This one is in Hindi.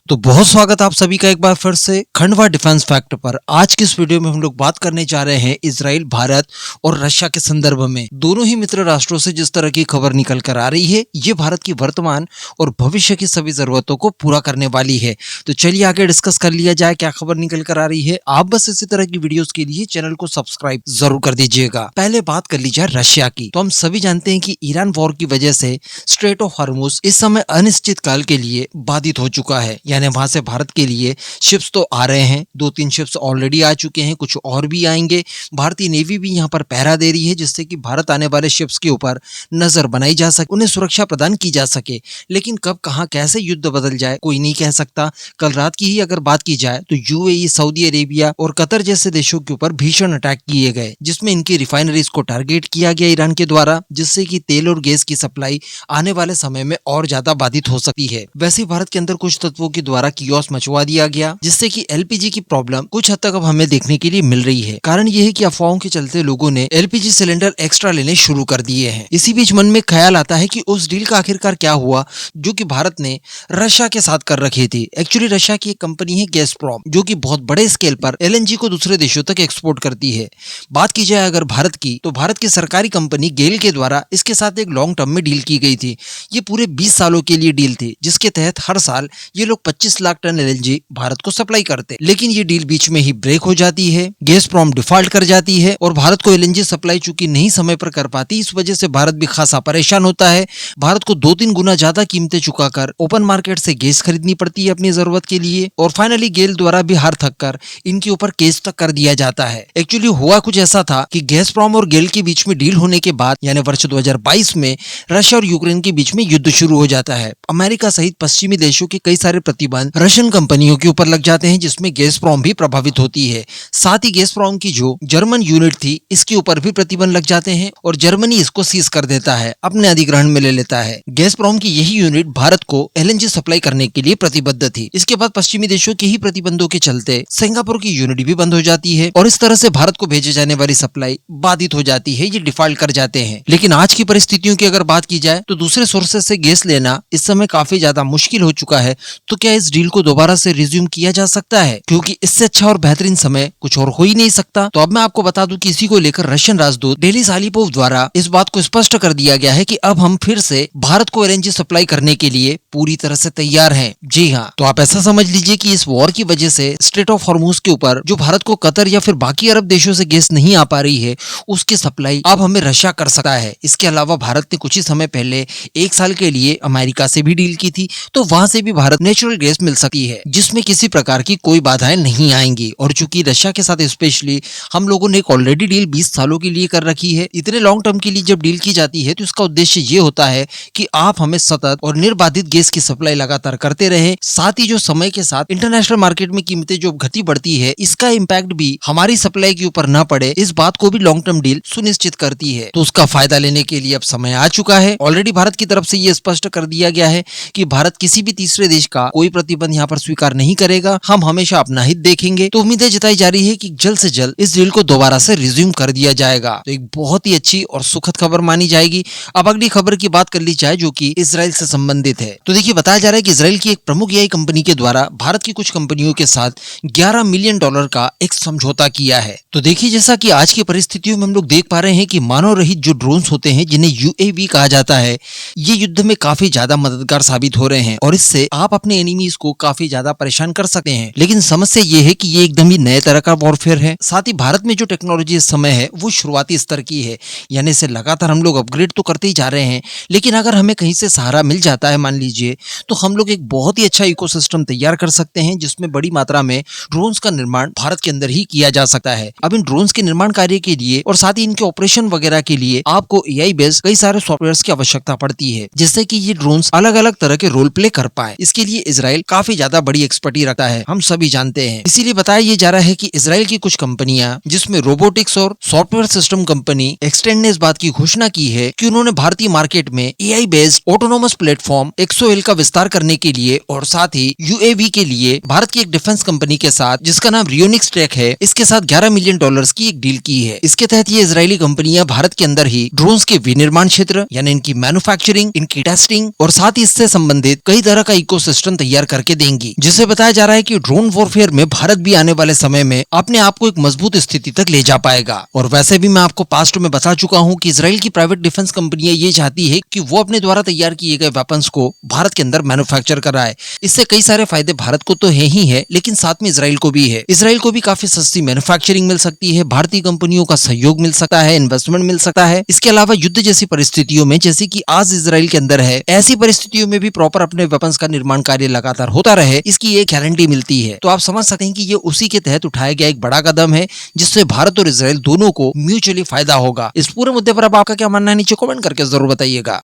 तो बहुत स्वागत आप सभी का एक बार फिर से खंडवा डिफेंस फैक्ट पर। आज की इस वीडियो में हम लोग बात करने जा रहे हैं इजराइल, भारत और रशिया के संदर्भ में। दोनों ही मित्र राष्ट्रों से जिस तरह की खबर निकल कर आ रही है, ये भारत की वर्तमान और भविष्य की सभी जरूरतों को पूरा करने वाली है। तो चलिए आगे डिस्कस कर लिया जाए क्या खबर निकल कर आ रही है। आप बस इसी तरह की वीडियोस के लिए चैनल को सब्सक्राइब जरूर कर दीजिएगा। पहले बात कर ली जाए रशिया की। तो हम सभी जानते हैं कि ईरान वॉर की वजह से स्ट्रेट ऑफ हॉर्मुज इस समय अनिश्चित काल के लिए बाधित हो चुका है। यानी वहां से भारत के लिए शिप्स तो आ रहे हैं, 2-3 शिप्स ऑलरेडी आ चुके हैं, कुछ और भी आएंगे। भारतीय नेवी भी यहाँ पर पहरा दे रही है, जिससे कि भारत आने वाले शिप्स के ऊपर नजर बनाई जा सके, उन्हें सुरक्षा प्रदान की जा सके। लेकिन कब कहां कैसे युद्ध बदल जाए कोई नहीं कह सकता। कल रात की ही अगर बात की जाए तो यूएई, सऊदी अरेबिया और कतर जैसे देशों के ऊपर भीषण अटैक किए गए, जिसमें इनकी रिफाइनरीज को टारगेट किया गया ईरान के द्वारा, जिससे कि तेल और गैस की सप्लाई आने वाले समय में और ज्यादा बाधित हो सकती है। वैसे भारत के अंदर कुछ तत्वों के द्वारा कियोस मचवा दिया गया, जिससे कि एलपीजी की प्रॉब्लम कुछ हद तक अब हमें देखने के लिए मिल रही है। कारण यह है कि अफवाहों के चलते लोगों ने एलपीजी सिलेंडर एक्स्ट्रा लेने शुरू कर दिए हैं। इसी बीच मन में ख्याल आता है कि उस डील का आखिरकार क्या हुआ जो कि भारत ने रशिया के साथ कर रखी थी। एक्चुअली रशिया की एक कंपनी है गैसप्रॉम, जो कि बहुत बड़े स्केल पर एलएनजी को दूसरे देशों तक एक्सपोर्ट करती है। बात की जाए अगर भारत की, तो भारत की सरकारी कंपनी गेल के द्वारा इसके साथ एक लॉन्ग टर्म में डील की गई थी। ये पूरे 20 सालों के लिए डील थी, जिसके तहत हर साल ये लोग 25 लाख टन एलएनजी भारत को सप्लाई करते। लेकिन ये डील बीच में ही ब्रेक हो जाती है, गैसप्रॉम डिफॉल्ट कर जाती है और भारत को एलएनजी सप्लाई चूंकि नहीं समय पर कर पाती, इस वजह से भारत भी खासा परेशान होता है। भारत को 2-3 गुना ज्यादा कीमतें चुकाकर ओपन मार्केट से गैस खरीदनी पड़ती है अपनी जरूरत के लिए, और फाइनली गेल द्वारा भी हार थक कर इनके ऊपर केस तक कर दिया जाता है। एक्चुअली हुआ कुछ ऐसा था कि गैसप्रॉम और गेल के बीच में डील होने के बाद यानी वर्ष 2022 में रशिया और यूक्रेन के बीच में युद्ध शुरू हो जाता है। अमेरिका सहित पश्चिमी देशों के कई सारे प्रतिबंध रशियन कंपनियों के ऊपर लग जाते हैं, जिसमें गैसप्रॉम भी प्रभावित होती है। साथ ही गैसप्रॉम की जो जर्मन यूनिट थी, इसके ऊपर भी प्रतिबंध लग जाते हैं और जर्मनी इसको सीज कर देता है, अपने अधिग्रहण में ले लेता है। गैसप्रॉम की यही यूनिट भारत को एलएनजी सप्लाई करने के लिए प्रतिबद्ध थी। इसके बाद पश्चिमी देशों के ही प्रतिबंधों के चलते सिंगापुर की यूनिट भी बंद हो जाती है और इस तरह से भारत को भेजे जाने वाली सप्लाई बाधित हो जाती है, ये डिफॉल्ट कर जाते हैं। लेकिन आज की परिस्थितियों की अगर बात की जाए तो दूसरे सोर्सेस से गैस लेना इस समय काफी ज्यादा मुश्किल हो चुका है। तो क्या इस डील को दोबारा से रिज्यूम किया जा सकता है? क्योंकि इससे अच्छा और बेहतरीन समय कुछ और हो ही नहीं सकता। तो अब मैं आपको बता दूं कि इसी को लेकर रशियन राजदूत डेली सालिपोव द्वारा इस बात को स्पष्ट कर दिया गया है कि अब हम फिर से भारत को एलएनजी सप्लाई करने के लिए पूरी तरह से तैयार हैं। जी हाँ, तो आप ऐसा समझ लीजिए कि इस वॉर की वजह से स्ट्रेट ऑफ हॉर्मुज के ऊपर जो भारत को कतर या फिर बाकी अरब देशों से गैस नहीं आ पा रही है, उसकी सप्लाई अब हमें रशिया कर सकता है। इसके अलावा भारत ने कुछ ही समय पहले 1 साल के लिए अमेरिका से भी डील की थी, तो वहां से भी भारत नेचुरल गैस मिल सकती है, जिसमें किसी प्रकार की कोई बाधाएं नहीं आएंगी। और चूंकि रशिया के साथ स्पेशली हम लोगों ने एक ऑलरेडी डील 20 सालों के लिए कर रखी है, इतने लॉन्ग टर्म के लिए जब डील की जाती है तो इसका उद्देश्य ये होता है कि आप हमें सतत और निर्बाधित गैस की सप्लाई लगातार करते रहे। साथ ही जो समय के साथ इंटरनेशनल मार्केट में कीमतें जो घटी बढ़ती है, इसका इम्पैक्ट भी हमारी सप्लाई के ऊपर न पड़े, इस बात को भी लॉन्ग टर्म डील सुनिश्चित करती है। तो उसका फायदा लेने के लिए अब समय आ चुका है। ऑलरेडी भारत की तरफ से ये स्पष्ट कर दिया गया है कि भारत किसी भी तीसरे देश का कोई प्रतिबंध यहाँ पर स्वीकार नहीं करेगा, हम हमेशा अपना हित देखेंगे। तो उम्मीदें जताई जा रही है कि जल्द से जल्द इस डील को दोबारा से रिज्यूम कर दिया जाएगा। तो एक बहुत ही अच्छी और सुखद खबर मानी जाएगी। अब अगली खबर की बात कर ली जाए जो कि इजराइल से संबंधित है। तो देखिए, बताया जा रहा है कि इजराइल की एक प्रमुख एआई कंपनी के द्वारा भारत की कुछ कंपनियों के साथ $11 मिलियन का एक समझौता किया है। तो देखिए, जैसा कि आज की परिस्थितियों में हम लोग देख पा रहे हैं कि मानव रहित जो ड्रोन्स होते हैं, जिन्हें यूएवी कहा जाता है, ये युद्ध में काफी ज्यादा मददगार साबित हो रहे हैं और इससे आप अपने एनिमीज को काफी ज्यादा परेशान कर सकते हैं। लेकिन समस्या ये है कि ये एकदम ही नए तरह का वॉरफेयर है। साथ ही भारत में जो टेक्नोलॉजी इस समय है वो शुरुआती स्तर की है, यानी इसे लगातार हम लोग अपग्रेड तो करते ही जा रहे हैं। लेकिन अगर हमें कहीं से सहारा मिल जाता है, मान लीजिए, तो हम लोग एक बहुत ही अच्छा इकोसिस्टम तैयार कर सकते हैं, जिसमें बड़ी मात्रा में ड्रोन्स का निर्माण भारत के अंदर ही किया जा सकता है। अब इन ड्रोन्स के निर्माण कार्य के लिए और साथ ही इनके ऑपरेशन वगैरह के लिए आपको एआई बेस्ड कई सारे सॉफ्टवेयर्स की आवश्यकता पड़ती है, जिससे कि ये ड्रोन्स अलग अलग तरह के रोल प्ले कर पाए। इसके लिए इजराइल काफी ज्यादा बड़ी एक्सपर्टी रखता है, हम सभी जानते हैं। इसीलिए बताया ये जा रहा है कि इजराइल की कुछ कंपनियां, जिसमें रोबोटिक्स और सॉफ्टवेयर सिस्टम कंपनी एक्सटेंड ने इस बात की घोषणा की है कि उन्होंने भारतीय मार्केट में एआई बेस्ड ऑटोनोमस प्लेटफॉर्म एक्सोएल का विस्तार करने के लिए और साथ ही यूएवी के लिए भारत की एक डिफेंस कंपनी के साथ, जिसका नाम रियोनिक्स टेक है, इसके साथ $11 मिलियन की एक डील की है। इसके तहत ये इजरायली कंपनियां भारत के अंदर ही ड्रोन्स के विनिर्माण क्षेत्र यानी इनकी मैन्युफैक्चरिंग, इनकी टेस्टिंग और साथ ही इससे संबंधित कई तरह का इकोसिस्टम तैयार तैयार करके देंगी, जिससे बताया जा रहा है कि ड्रोन वॉरफेयर में भारत भी आने वाले समय में अपने आप को एक मजबूत स्थिति तक ले जा पाएगा। और वैसे भी मैं आपको पास्ट में बता चुका हूं कि इजराइल की प्राइवेट डिफेंस कंपनियां ये चाहती है कि वो अपने द्वारा तैयार किए गए वेपन्स को भारत के अंदर मैन्युफैक्चर कराए। इससे कई सारे फायदे भारत को तो है ही है, लेकिन साथ में इजराइल को भी है। इजराइल को भी काफी सस्ती मैन्युफैक्चरिंग मिल सकती है, भारतीय कंपनियों का सहयोग मिल सकता है, इन्वेस्टमेंट मिल सकता है। इसके अलावा युद्ध जैसी परिस्थितियों में, जैसे कि आज इजराइल के अंदर है, ऐसी परिस्थितियों में भी प्रॉपर अपने वेपन्स का निर्माण कार्य लगातार होता रहे, इसकी एक गारंटी मिलती है। तो आप समझ सकते हैं कि ये उसी के तहत उठाया गया एक बड़ा कदम है, जिससे भारत और इजराइल दोनों को म्यूचुअली फायदा होगा। इस पूरे मुद्दे पर अब आपका क्या मानना है, नीचे कमेंट करके जरूर बताइएगा।